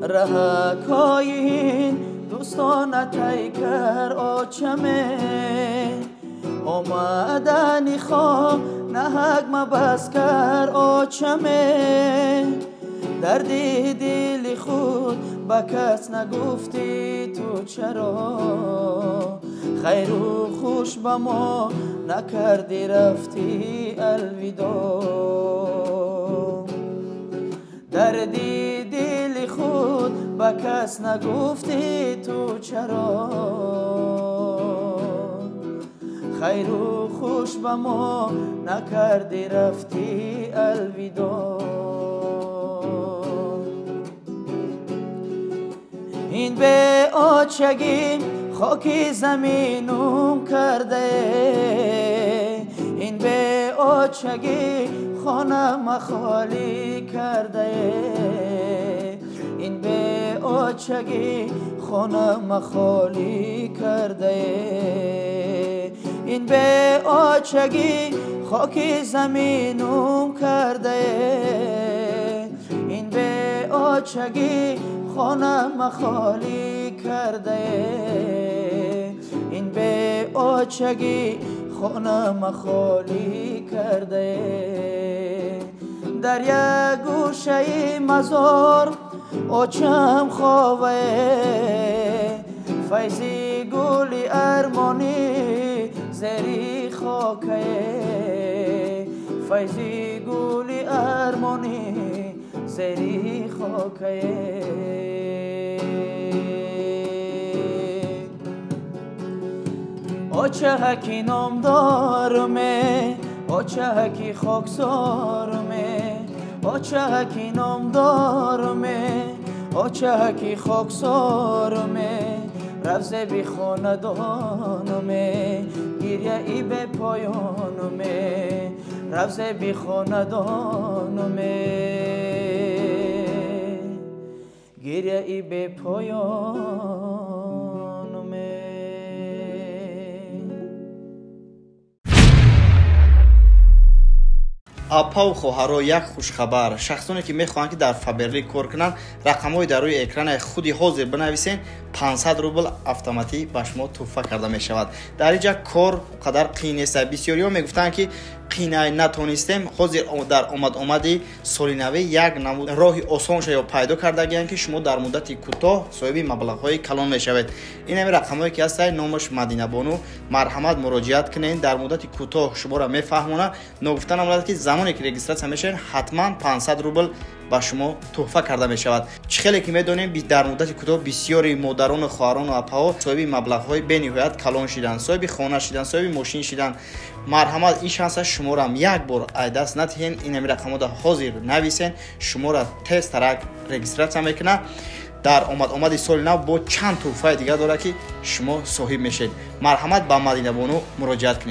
رهکای این دوستان تیکر آچمه آمدنی خواه نهک مبس کر آچمه دردی دل خود با کس نگفتی تو چرا خیر و خوش با ما نکردی رفتی الوداع دردی دل خود با کس نگفتی تو چرا خیر و خوش با ما نکردی رفتی الوداع این به آچگی خاکی زمینم کرده این به آچگی خانم خالی کرده این به آچگی خانم خالی کرده این به آچگی خاکی زمینم کرده این به آچگی خانم خالی کرده این به آچگی خانم خالی کرده در یک گوشه مزار آچم خوابه فیضی گلی ارمانی زری خاکه فیضی گلی ارمانی زری خاکه آچه هکی نام دارمه آچه هکی خاکسارمه آچه هکی نام دارمه آچه هکی خاکسارمه رفزه بی خاندانمه گریه ای به پایانمه رفزه بی خاندانمه گریه ای به پایانمه апа ва хоҳаро як хушхабар шахсоне ки мехоҳанд ки дар фаберли кор кунанд рақамҳои дар рӯи экрани худи ҳозир бинависен 500 рубл автоматӣ ба шумо туҳфа карда мешавад дар инҷа кор қадар қиин нест бисёриҳо мегуфтанд ки қинай натонистем ҳозир дар омади соли навӣ як роҳи осонша ё пайдо кардагиянд ки шумо дар муддати кӯтоҳ соҳиби маблағҳои калон мешавед ин ҳами рақамҳое ки ҳастанд номаш мадинабону марҳамат муроҷиат кунед дар муддати кӯтоҳ шуморо мефаҳмонад ногуфтан омадад ки замоне ки регистратсия мешавед ҳатман 500 рубл ба шумо туҳфа карда мешавад чӣ хеле ки медонем дар муддати кӯтоҳ бисёри модарону хоҳарону апаҳо соҳиби маблағҳои бениҳоят калон шиданд соҳиби хона шиданд соҳиби мошин шиданд марҳамат ин шанса шуморам як бор айдаст натиҳен ин ҳами рақамҳода ҳозир нависен шумора тез тарак регистратсия мекунад дар омади соли нав бо чанд туҳфаи дигар дорад ки шумо соҳиб мешед марҳамат ба мадинабону муроҷиат кунед